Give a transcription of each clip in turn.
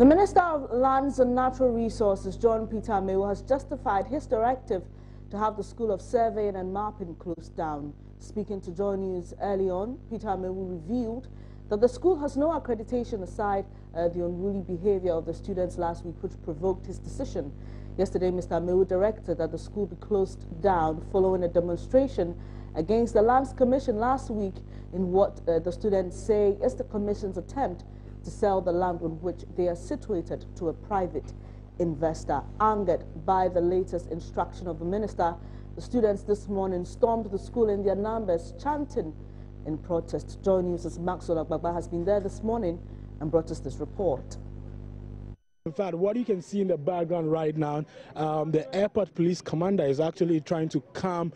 The Minister of Lands and Natural Resources, John Peter Amewu, has justified his directive to have the School of Surveying and Mapping closed down. Speaking to Joy News early on, Peter Amewu revealed that the school has no accreditation aside the unruly behavior of the students last week, which provoked his decision. Yesterday, Mr. Amewu directed that the school be closed down following a demonstration against the Lands Commission last week in what the students say is the Commission's attempt to sell the land on which they are situated to a private investor. Angered by the latest instruction of the minister, the students this morning stormed the school in their numbers, chanting in protest. Joy News' Maxwell Agbagba has been there this morning and brought us this report. In fact, what you can see in the background right now, the airport police commander is actually trying to calm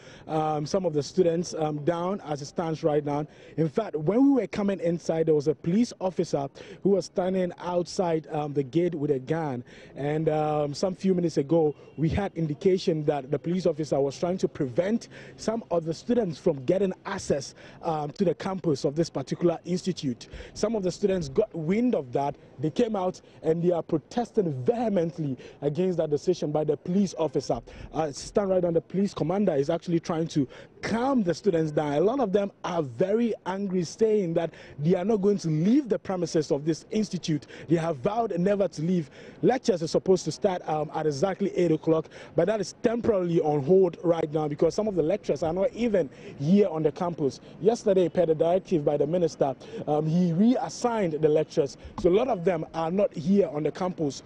some of the students down as it stands right now. In fact, when we were coming inside, there was a police officer who was standing outside the gate with a gun. And some few minutes ago, we had indication that the police officer was trying to prevent some of the students from getting access to the campus of this particular institute. Some of the students got wind of that. They came out and they are protesting vehemently against that decision by the police officer. Stand right on, the police commander is actually trying to calm the students down. A lot of them are very angry, saying that they are not going to leave the premises of this institute. They have vowed never to leave. Lectures are supposed to start at exactly 8 o'clock, but that is temporarily on hold right now because some of the lecturers are not even here on the campus. Yesterday, per the directive by the minister, he reassigned the lecturers, so a lot of them are not here on the campus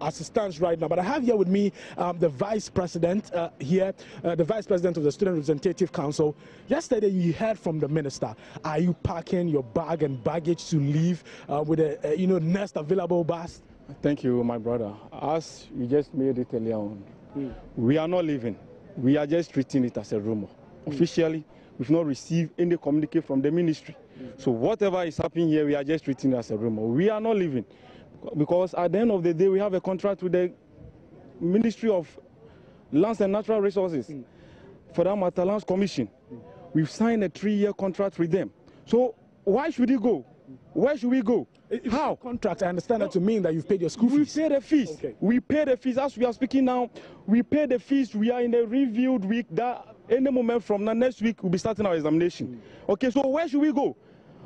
as it stands right now. But I have here with me the vice president the vice president of the Student Representative Council. Yesterday you heard from the minister. Are you packing your bag and baggage to leave with a next available bus? Thank you, my brother. As we just made it earlier on, we are not leaving. We are just treating it as a rumor. Officially, we've not received any communique from the ministry. So whatever is happening here, we are just treating it as a rumor. We are not leaving. Because at the end of the day, we have a contract with the Ministry of Lands and Natural Resources. For that matter, Lands Commission. We've signed a 3-year contract with them. So why should he go? Where should we go? How? Contract, I understand that to mean that you've paid your school fees. We pay the fees. Okay. We pay the fees. As we are speaking now, we pay the fees. We are in a reviewed week. That any moment from now, next week, we'll be starting our examination. Okay, so where should we go?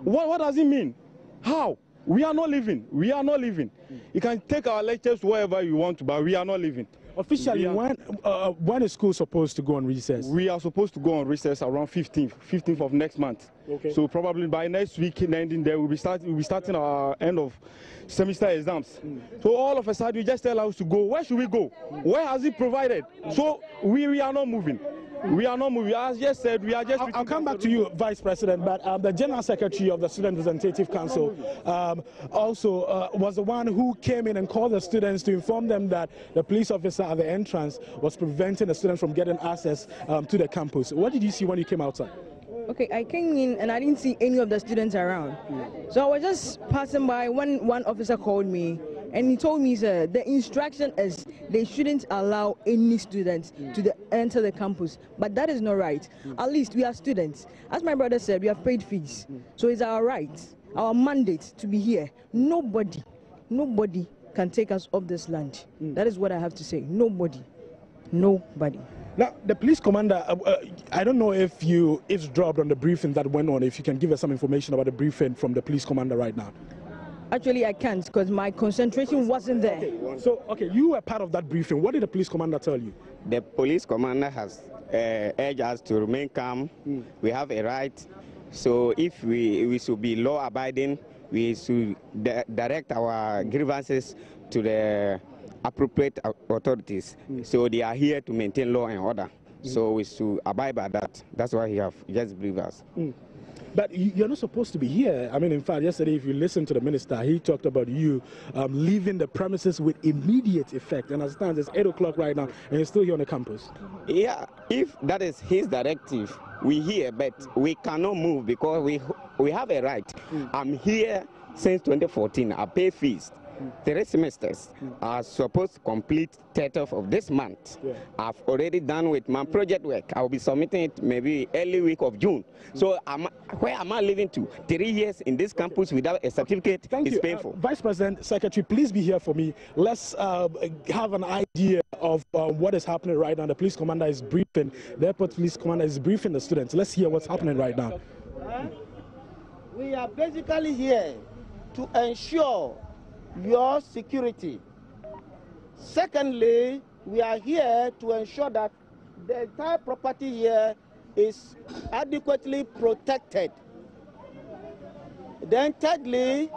What does it mean? How? We are not leaving. We are not leaving. You can take our lectures wherever you want to, but we are not leaving. Officially, when is school supposed to go on recess? We are supposed to go on recess around 15th of next month. Okay. So probably by next week, ending there, we'll be starting our end of semester exams. So all of a sudden, you just tell us to go. Where should we go? Where has it provided? So we are not moving. We are not moving. As just said, we are just... I'll come back to you, Vice President, but the General Secretary of the Student Representative Council also was the one who came in and called the students to inform them that the police officer at the entrance was preventing the students from getting access to the campus. What did you see when you came outside? Okay, I came in and I didn't see any of the students around. So I was just passing by when one officer called me and he told me, sir, the instruction is they shouldn't allow any students to enter the campus. But that is not right. At least we are students. As my brother said, we have paid fees. So it's our right, our mandate to be here. Nobody can take us off this land. That is what I have to say. Nobody. Now, the police commander, I don't know if you eavesdropped on the briefing that went on, if you can give us some information about the briefing from the police commander right now. Actually, I can't because my concentration wasn't there. Okay, you were part of that briefing. What did the police commander tell you? The police commander has urged us to remain calm. We have a right. So if we should be law-abiding, we should direct our grievances to the appropriate authorities. So they are here to maintain law and order. So we should abide by that. That's why he have just briefed us. But you're not supposed to be here. I mean, in fact, yesterday, if you listen to the minister, he talked about you leaving the premises with immediate effect. And as it stands, it's 8 o'clock right now, and you're still here on the campus. Yeah, if that is his directive, we here, but we cannot move because we have a right. I'm here since 2014. I pay fees. 3 semesters are supposed to complete 30th of this month. I've already done with my project work. I'll be submitting it maybe early week of June. So where am I living to? 3 years in this campus without a certificate is painful. Vice President, Secretary, please be here for me. Let's have an idea of what is happening right now. The police commander is briefing, the airport police commander is briefing the students. Let's hear what's happening right now. We are basically here to ensure your security. Secondly, we are here to ensure that the entire property here is adequately protected. Then thirdly,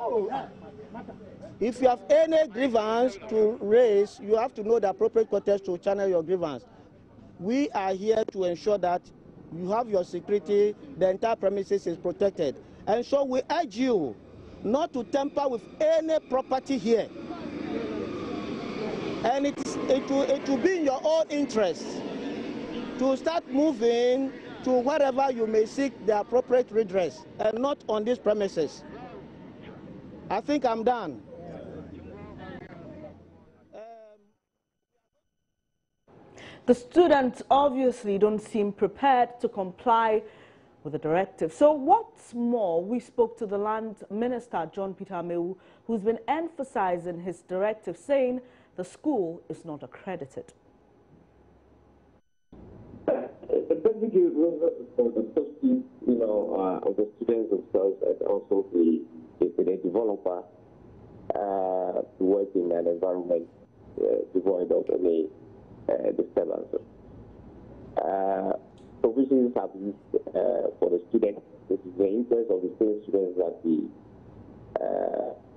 if you have any grievance to raise, you have to know the appropriate context to channel your grievance. We are here to ensure that you have your security, the entire premises is protected. And so we urge you not to tamper with any property here. And it will be in your own interest to start moving to wherever you may seek the appropriate redress, and not on these premises. I think I'm done. The students obviously don't seem prepared to comply with the directive. So what's more, we spoke to the Land Minister, John Peter Amewu, who's been emphasizing his directive, saying the school is not accredited. The basic reason for the safety, of the students themselves and also the developer to work in an environment devoid of any disturbance. Provisions have used for the students. It is the interest of the same students that the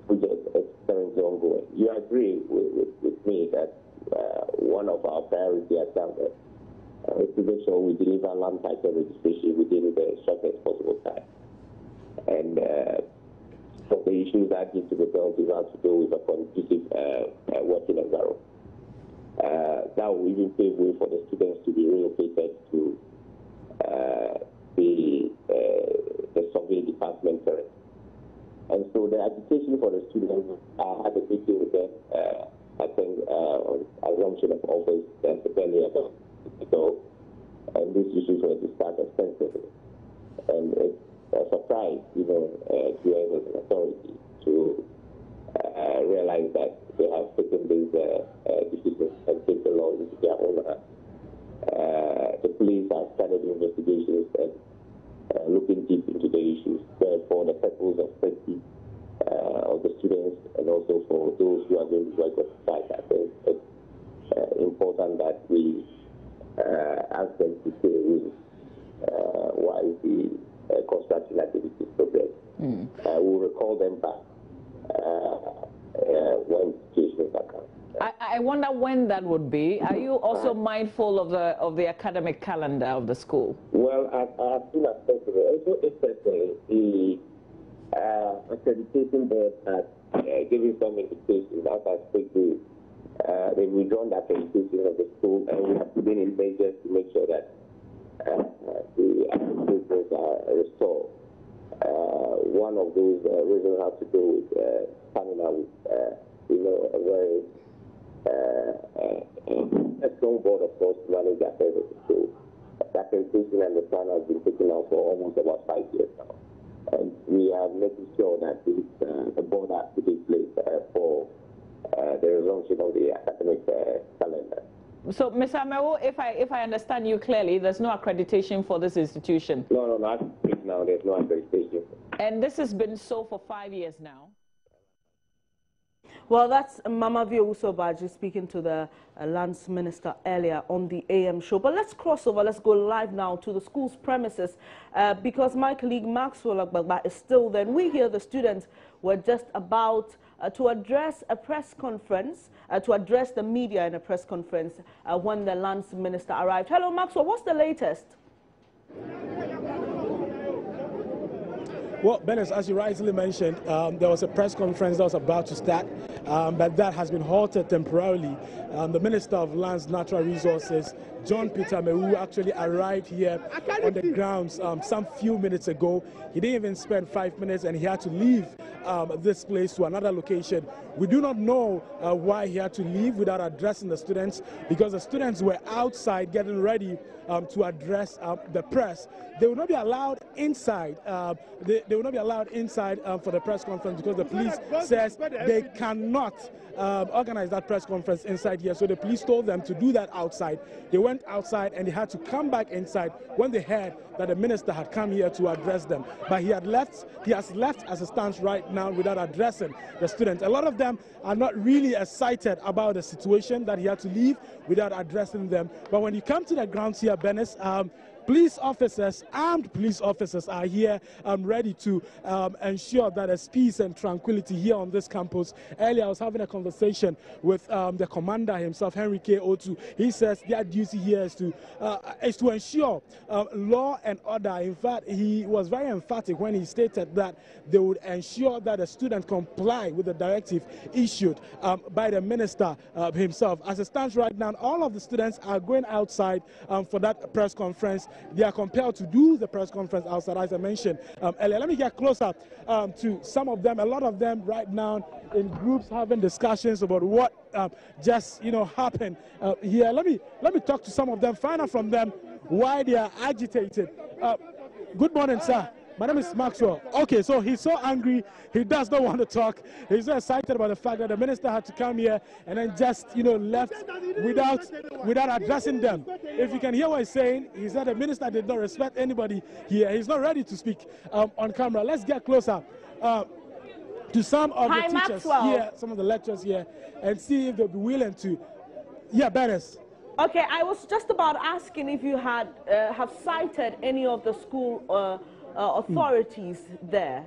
project is currently ongoing. You agree with me that one of our priorities at Stanford is to make sure we deliver land title registration within the shortest possible time. And some of the issues that need to be dealt with have to do with a conducive working environment. That will even pave way for the students to be relocated to the survey department. And so the agitation for the students, I had a meeting with them, I think, on assumption of office barely about ago, and these issues were discussed extensively. And it's a surprise, to us as an authority to realize that they have taken these decisions and take the law into their own hands. The police have started investigations and looking deep into the issues. For the purpose of safety of the students and also for those who are going to work on site, I think it's important that we ask them to stay with while the construction activities progress. We'll recall them back when situations are coming. I wonder when that would be. Are you also mindful of the academic calendar of the school? Well, as soon as possible. Also, especially the accreditation board has given some indications. As I speak, they've withdrawn the accreditation of the school, and we have put in measures to make sure that the accreditations are restored. One of those reasons has to do with stamina, with a very a strong board, of course, to manage the affairs of the school. The accreditation and the plan has been taken out for almost about 5 years now. And we are making sure that the board has to be placed for the resumption of the academic calendar. So, Mr. Amewu, if I understand you clearly, there's no accreditation for this institution. No, now there's no accreditation. And this has been so for 5 years now. Well, that's Mama Usobaji speaking to the Lands Minister earlier on the AM show. But let's cross over. Let's go live now to the school's premises because my colleague Maxwell Agbagba is still there. And we hear the students were just about to address a press conference, to address the media in a press conference when the Lands Minister arrived. Hello, Maxwell. What's the latest? Well, Benes, as you rightly mentioned, there was a press conference that was about to start, but that has been halted temporarily. The Minister of Lands, Natural Resources, John Peter Mewu, actually arrived here on the grounds some few minutes ago. He didn't even spend 5 minutes, and he had to leave this place to another location. We do not know why he had to leave without addressing the students, because the students were outside getting ready to address the press. They will not be allowed inside. They will not be allowed inside for the press conference, because the police says they cannot organize that press conference inside here. So the police told them to do that outside. They went outside and they had to come back inside when they heard that the minister had come here to address them. But he has left as it stands right now without addressing the students. A lot of them are not really excited about the situation that he had to leave without addressing them. But when you come to the grounds here, Benes, police officers, armed police officers are here ready to ensure that there's peace and tranquility here on this campus. Earlier, I was having a conversation with the commander himself, Henry K. Otu. He says their duty here is to ensure law and order. In fact, he was very emphatic when he stated that they would ensure that the students comply with the directive issued by the minister himself. As it stands right now, all of the students are going outside for that press conference. They are compelled to do the press conference outside, as I mentioned earlier. Let me get closer to some of them. A lot of them right now in groups having discussions about what just happened here. Let me talk to some of them, find out from them why they are agitated. Good morning, sir. My name is Maxwell. Okay, so he's so angry, he does not want to talk. He's so excited about the fact that the minister had to come here and then just, left without addressing them. If you can hear what he's saying, he said the minister did not respect anybody here. He's not ready to speak on camera. Let's get closer to some of the teachers here, some of the lecturers here, and see if they'll be willing to. Yeah, Beres. Okay, I was just about asking if you had have cited any of the school authorities there.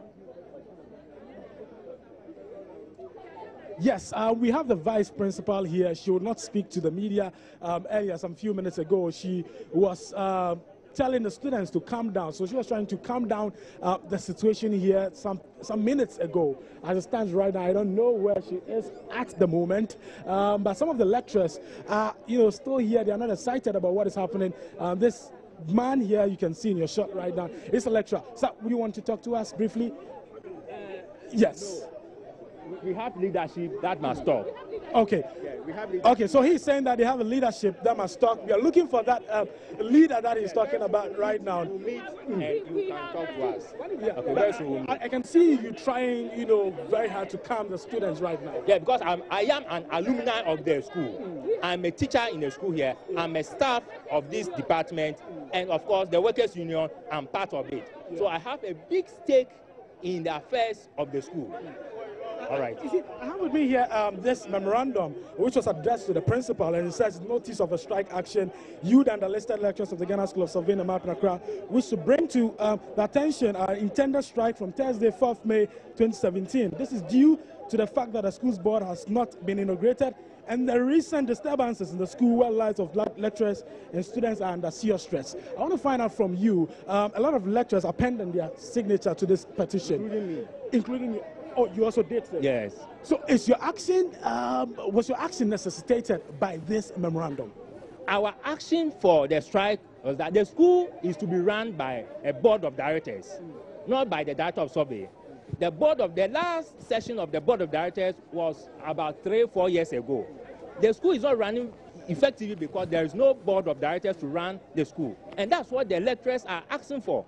Yes, we have the vice principal here. She would not speak to the media. Earlier, some few minutes ago, she was telling the students to calm down. So she was trying to calm down the situation here some minutes ago. As it stands right now, I don't know where she is at the moment. But some of the lecturers are, still here. They are not excited about what is happening. This man here, you can see in your shot right now, is a lecturer. So, would you want to talk to us briefly? Yes. We have leadership that must talk. Okay. Yeah, we have okay, so he's saying that they have a leadership that must talk. We are looking for that leader that he's talking about right now. You meet and you can talk to us. Yeah, okay, I can see you trying, very hard to calm the students right now. Yeah, because I am an alumni of the school. I'm a teacher in the school here. I'm a staff of this department. And of course, the workers' union, I'm part of it. Yeah. So I have a big stake in the affairs of the school. All right. You see, I have with me here this memorandum, which was addressed to the principal, and it says notice of a strike action, youth and the listed lecturers of the Ghana School of Surveying and Mapping Accra, which to bring to the attention intended strike from Thursday, 4th May 2017. This is due to the fact that the school's board has not been inaugurated, and the recent disturbances in the school where lives of lecturers and students are under serious stress. I want to find out from you, a lot of lecturers are pending their signature to this petition. Including me. Including you. Oh, you also did say? Yes. So is your action, was your action necessitated by this memorandum? Our action for the strike was that the school is to be run by a board of directors, not by the director of survey. The last session of the board of directors was about 3-4 years ago. The school is not running effectively because there is no board of directors to run the school. And that's what the lecturers are asking for.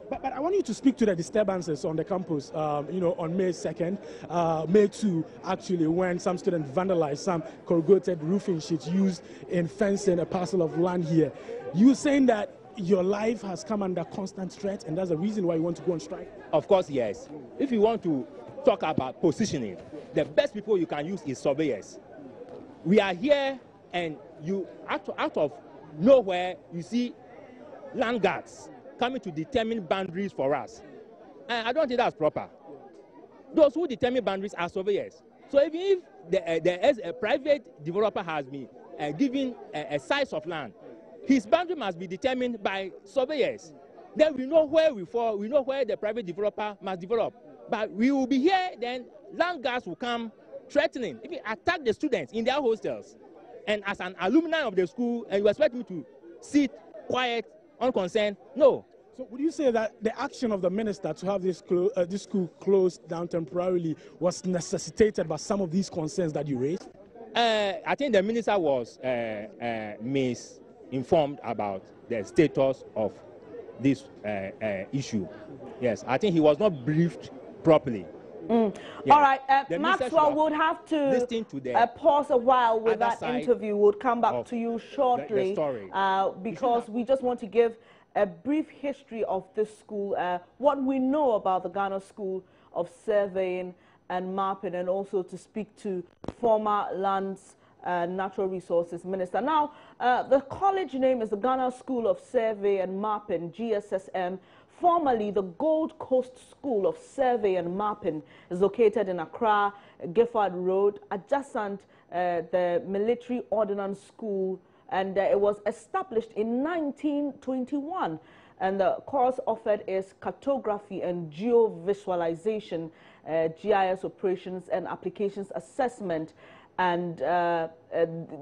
But I want you to speak to the disturbances on the campus, on May 2nd, May 2, actually, when some students vandalized some corrugated roofing sheets used in fencing a parcel of land here. You saying that your life has come under constant threat, and that's the reason why you want to go on strike? Of course, yes. If you want to talk about positioning, the best people you can use is surveyors. We are here, and you out of nowhere, you see land guards coming to determine boundaries for us. And I don't think that's proper. Those who determine boundaries are surveyors. So even if a private developer has been given a size of land, his boundary must be determined by surveyors. Then we know where we fall, we know where the private developer must develop. But we will be here, then land guards will come threatening, even attack the students in their hostels. And as an alumni of the school, and you expect me to sit quiet, unconcerned? No. So would you say that the action of the minister to have this school closed down temporarily was necessitated by some of these concerns that you raised? I think the minister was misinformed about the status of this issue. Yes, I think he was not briefed properly. Yeah. All right, Maxwell would have to pause a while with that interview. We'll come back to you shortly because we just want to give a brief history of this school, what we know about the Ghana School of Surveying and Mapping, and also to speak to former Lands Natural Resources Minister. Now, the college name is the Ghana School of Survey and Mapping, GSSM. Formerly, the Gold Coast School of Survey and Mapping is located in Accra, Gifford Road, adjacent the Military Ordnance School, and it was established in 1921. And the course offered is cartography and geovisualization, GIS operations and applications assessment, and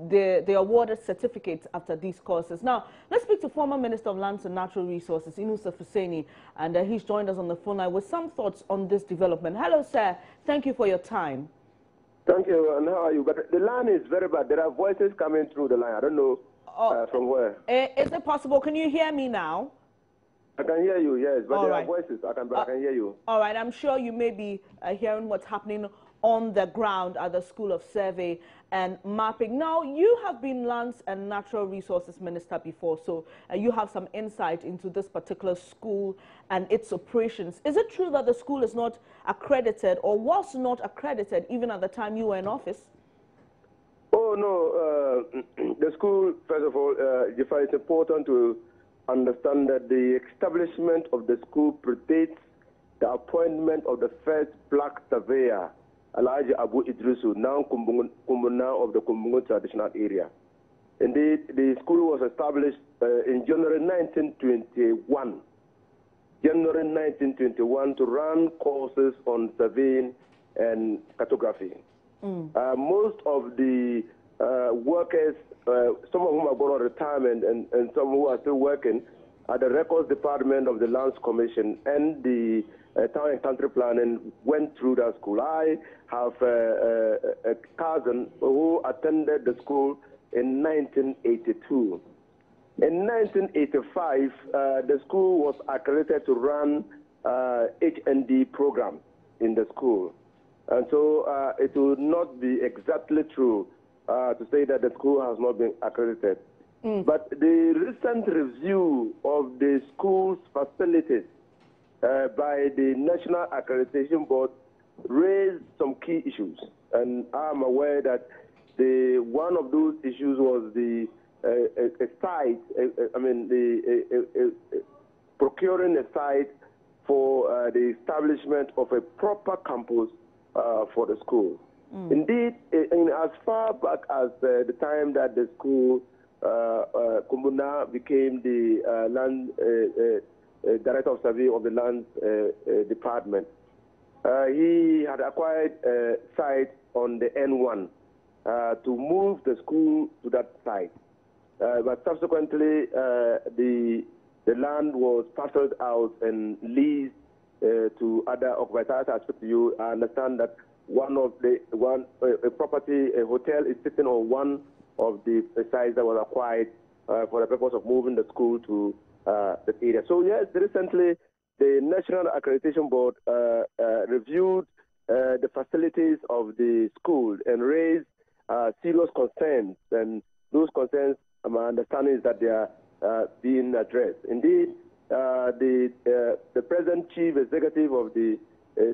they awarded certificates after these courses. Now, let's speak to former Minister of Lands and Natural Resources, Inusa Fuseni, and he's joined us on the phone line with some thoughts on this development. Hello, sir. Thank you for your time. Thank you, and how are you? But the line is very bad. There are voices coming through the line. I don't know from where. Is it possible? Can you hear me now? I can hear you, yes, but there are voices. I can hear you. All right, I'm sure you may be hearing what's happening on the ground at the School of Survey and Mapping. Now, you have been Lands and Natural Resources Minister before, so you have some insight into this particular school and its operations. Is it true that the school is not accredited or was not accredited even at the time you were in office? Oh, no. The school, first of all, it's important to understand that the establishment of the school predates the appointment of the first black surveyor, Elijah Abu Idrisu, now Kumbuna of the Kumbungu traditional area. Indeed, the school was established in January 1921. January 1921 to run courses on surveying and cartography. Most of the workers, some of whom are going on retirement and some who are still working at the Records Department of the Lands Commission and the Town and Country Planning went through that school. I have a cousin who attended the school in 1982. In 1985, the school was accredited to run HND program in the school. And so it would not be exactly true to say that the school has not been accredited. But the recent review of the school's facilities by the National Accreditation Board raised some key issues. And I'm aware that one of those issues was the procuring a site for the establishment of a proper campus for the school. Indeed, as far back as the time that the school, Kumbuna became the land director of survey of the land department, he had acquired a site on the N1 to move the school to that site. But subsequently, the land was parceled out and leased to other occupiers. As I speak to you, I understand that a property, a hotel is sitting on one of the sites that was acquired for the purpose of moving the school to the area. So yes, recently the National Accreditation Board reviewed the facilities of the school and raised serious concerns, and those concerns, my understanding is that they are being addressed. Indeed, the present chief executive of the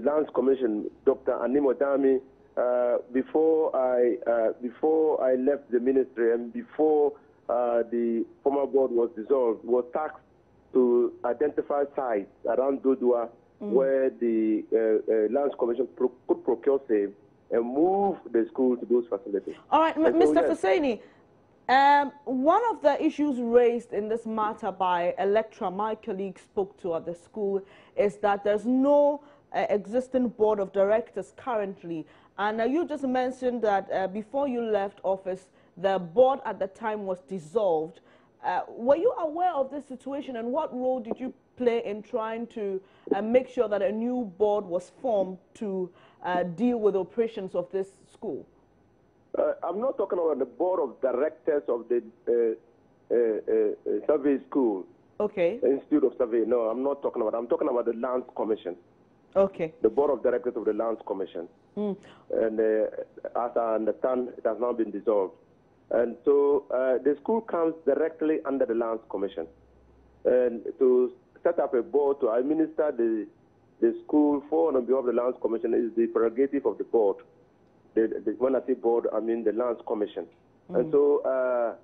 Lands Commission, Dr. Anim Odami, before I left the ministry and before the former board was dissolved, was tasked to identify sites around Dodua where the Lands Commission could procure safe and move the school to those facilities. All right, Mr. Fuseni, one of the issues raised in this matter by Electra, my colleague spoke to at the school, is that there's no existing board of directors currently And you just mentioned that before you left office, the board at the time was dissolved. Were you aware of this situation, and what role did you play in trying to make sure that a new board was formed to deal with operations of this school? I'm not talking about the board of directors of the survey school. Okay. The Institute of Survey. No, I'm not talking about. I'm talking about the Lands Commission. Okay. The board of directors of the Lands Commission. And as I understand, it has now been dissolved. And so the school comes directly under the Lands Commission. And to set up a board to administer the school for and on behalf of the Lands Commission is the prerogative of the board. When I say board, I mean the Lands Commission. And so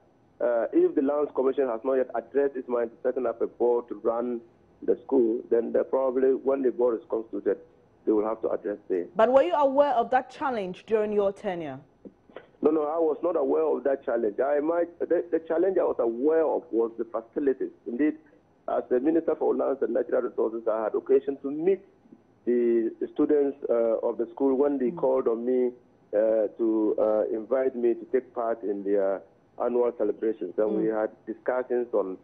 if the Lands Commission has not yet addressed its mind to setting up a board to run the school, then probably when the board is constituted, they will have to address it. But were you aware of that challenge during your tenure? No, I was not aware of that challenge. The challenge I was aware of was the facilities. Indeed, as the Minister for Lands and Natural Resources, I had occasion to meet the students of the school when they called on me to invite me to take part in their annual celebrations. And we had discussions on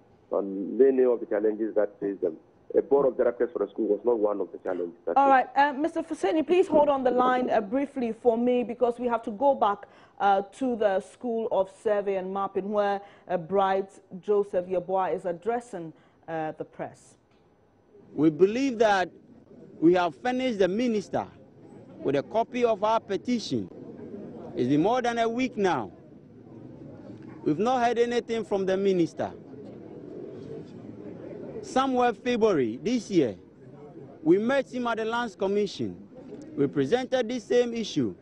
many of the challenges that face them. A board of directors for the school was not one of the challenges. All right, Mr. Fuseni, please hold on the line briefly for me, because we have to go back to the School of Survey and Mapping, where Bright Joseph Yeboah is addressing the press. We believe that we have furnished the minister with a copy of our petition. It's been more than a week now. We've not heard anything from the minister. Somewhere February this year, we met him at the Lands Commission. We presented this same issue,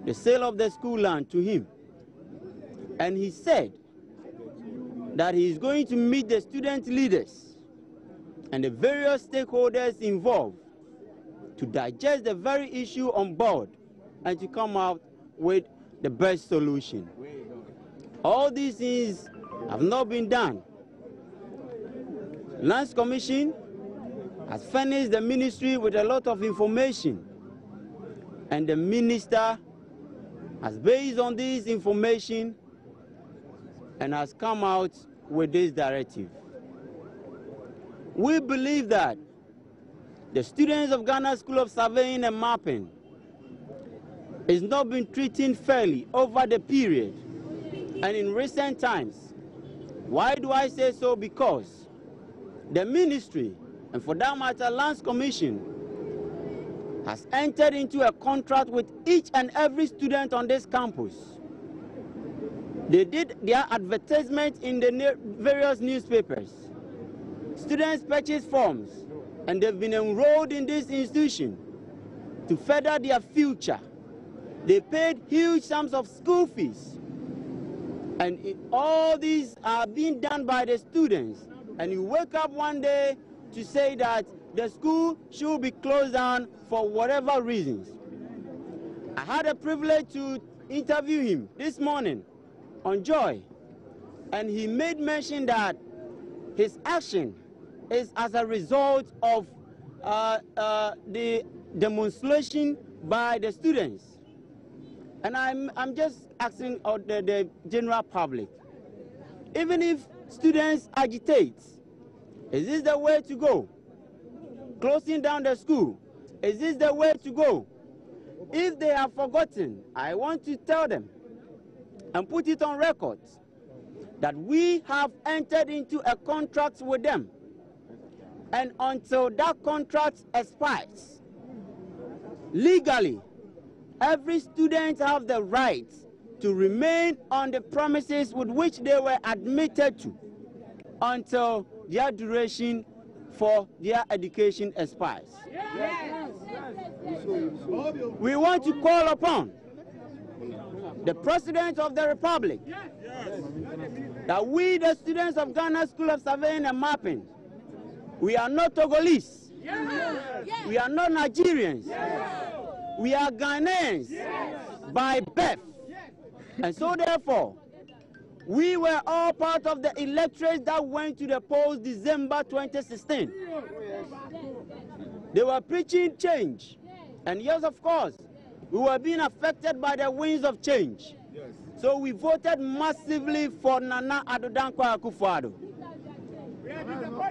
the sale of the school land, to him. And he said that he is going to meet the student leaders and the various stakeholders involved to digest the very issue on board and to come out with the best solution. All these things have not been done. Lands Commission has furnished the ministry with a lot of information, and the minister has based on this information and has come out with this directive. We believe that the students of Ghana School of Surveying and Mapping is not been treated fairly over the period and in recent times. Why do I say so? Because the ministry, and for that matter, Lands Commission, has entered into a contract with each and every student on this campus. They did their advertisement in the various newspapers. Students purchased forms, and they've been enrolled in this institution to further their future. They paid huge sums of school fees. And all these are being done by the students. And you wake up one day to say that the school should be closed down for whatever reasons. I had a privilege to interview him this morning on Joy, and he made mention that his action is as a result of the demonstration by the students. And I'm just asking the general public, even if students agitate, is this the way to go? Closing down the school, is this the way to go? If they have forgotten, I want to tell them and put it on record that we have entered into a contract with them. And until that contract expires, legally, every student has the right to remain on the premises with which they were admitted to until their duration for their education expires. Yes. We want to call upon the President of the Republic that we, the students of Ghana School of Surveying and Mapping, we are not Togolese, we are not Nigerians, we are Ghanaians by birth. And so therefore, we were all part of the electorates that went to the polls December 2016. They were preaching change. And yes, of course, We were being affected by the winds of change. Yes. So we voted massively for Nana Addo Dankwa Akufo-Addo.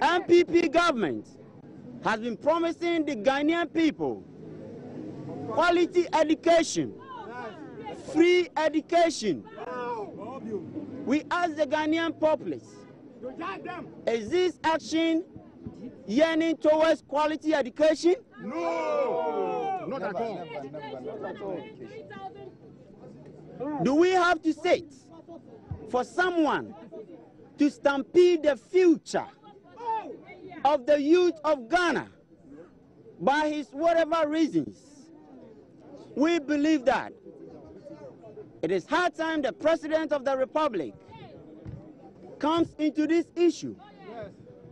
MPP government has been promising the Ghanaian people quality education, free education. We ask the Ghanaian populace, is this action yearning towards quality education? No, not at all. Do we have to sit for someone to stampede the future of the youth of Ghana by his whatever reasons? We believe that it is high time the President of the Republic comes into this issue,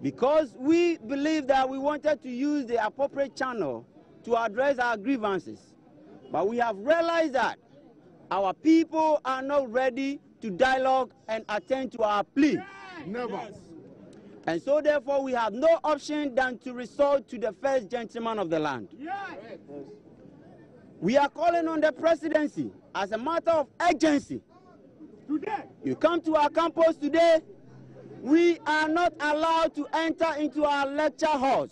because we believe that we wanted to use the appropriate channel to address our grievances. But we have realized that our people are not ready to dialogue and attend to our plea. Never. And so therefore we have no option than to resort to the first gentleman of the land. We are calling on the presidency as a matter of urgency. Today. You come to our campus today, we are not allowed to enter into our lecture halls.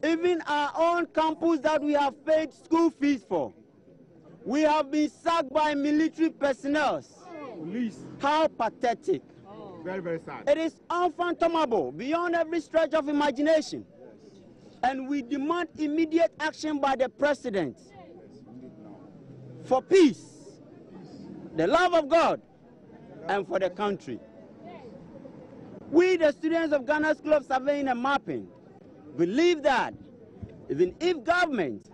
Even our own campus that we have paid school fees for, we have been sacked by military personnel. Police. How pathetic. Very, very sad. It is unfathomable, beyond every stretch of imagination. And we demand immediate action by the president for peace, the love of God, and for the country. We, the students of Ghana School of Surveying and Mapping, believe that even if government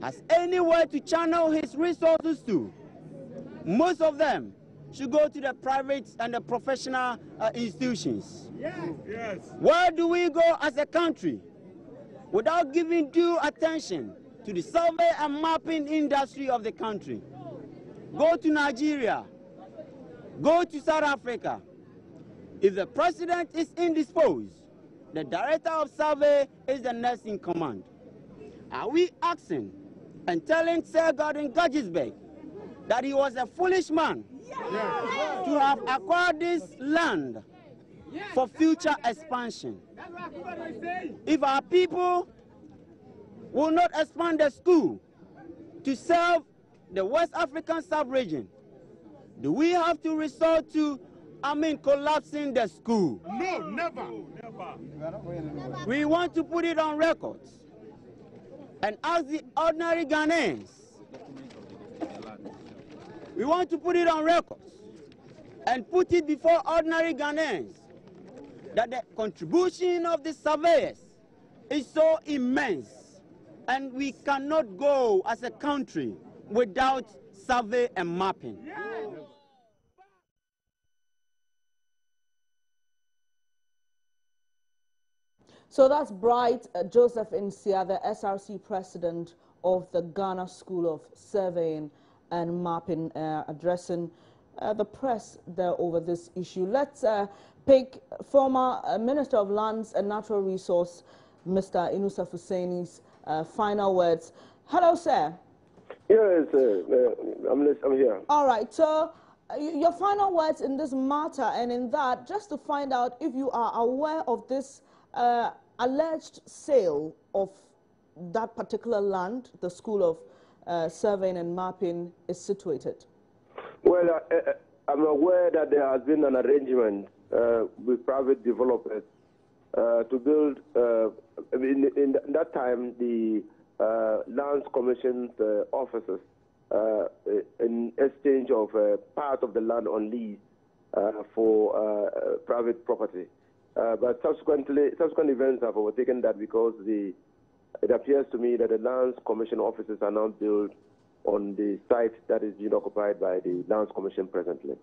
has anywhere to channel his resources to, most of them should go to the private and the professional institutions. Yes. Yes. Where do we go as a country without giving due attention to the survey and mapping industry of the country? Go to Nigeria, go to South Africa. If the president is indisposed, the director of survey is the next in command. Are we asking and telling Sir Gordon Gudgisberg that he was a foolish man to have acquired this land for future expansion? If our people will not expand the school to serve the West African sub-region, do we have to resort to collapsing the school? No, never. We want to put it on record and ask the ordinary Ghanaians. We want to put it on record and put it before ordinary Ghanaians that the contribution of the surveyors is so immense, and we cannot go as a country without survey and mapping. So that's Bright Joseph Nsia, the SRC president of the Ghana School of Surveying and Mapping, addressing the press there over this issue. Let's pick former Minister of Lands and Natural Resource, Mr. Inusa Fuseni's final words. Hello, sir. Yes, I'm here. All right, so your final words in this matter, and in that, just to find out if you are aware of this alleged sale of that particular land the School of Surveying and Mapping is situated. Well, I'm aware that there has been an arrangement with private developers to build, in that time, the Lands Commission's officers, in exchange of part of the land on lease for private property. But subsequent events have overtaken that, because it appears to me that the Lands Commission offices are now built on the site that is being occupied by the Lands Commission presently.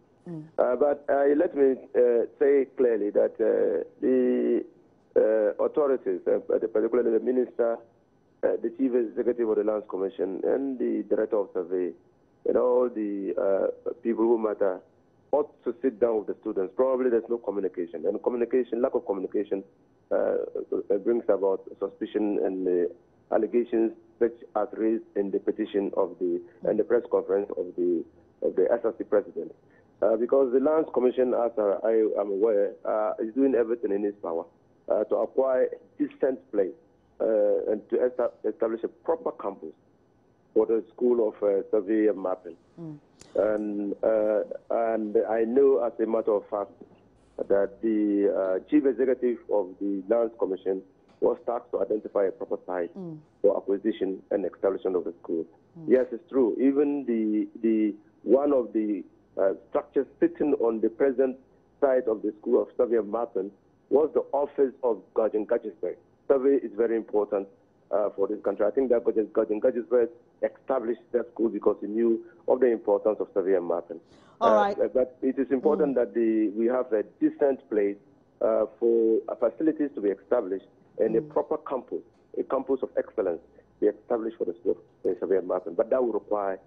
But let me say clearly that the authorities, particularly the Minister, the Chief Executive of the Lands Commission, and the Director of Survey, and all the people who matter, ought to sit down with the students. Probably there's no communication, and lack of communication brings about suspicion and allegations which are raised in the petition of the and the press conference of the SRC president. Because the Lands Commission, as I am aware, is doing everything in its power to acquire a decent place and to establish a proper campus for the School of Survey and Mapping. And I know, as a matter of fact, that the chief executive of the Lands Commission was tasked to identify a proper site for acquisition and establishment of the school. Yes, it's true. Even the one of the structures sitting on the present site of the School of Survey and Mapping was the office of Gajin Gajisberg. Survey is very important for this country. I think that Gajin Gajisberg established that school because he knew of the importance of survey and mapping. All right. But it is important that we have a decent place for facilities to be established and a proper campus, a campus of excellence, be established for the School of Survey and Mapping. But that will require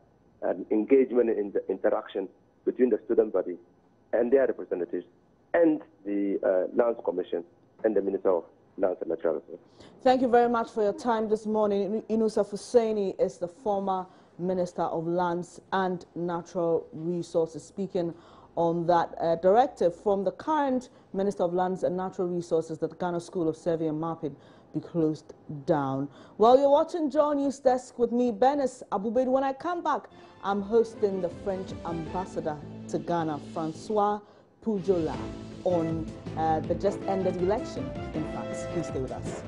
an engagement in the interaction between the student body and their representatives and the Lands Commission and the Minister of Lands and Natural Resources. Thank you very much for your time this morning. Inusa Hussaini is the former Minister of Lands and Natural Resources, speaking on that directive from the current Minister of Lands and Natural Resources that the Ghana School of Survey and Mapping be closed down. Well, you're watching Joy News Desk with me, Benis Abubed. When I come back, I'm hosting the French ambassador to Ghana, Francois Pujola, on the just ended election. In fact, please stay with us.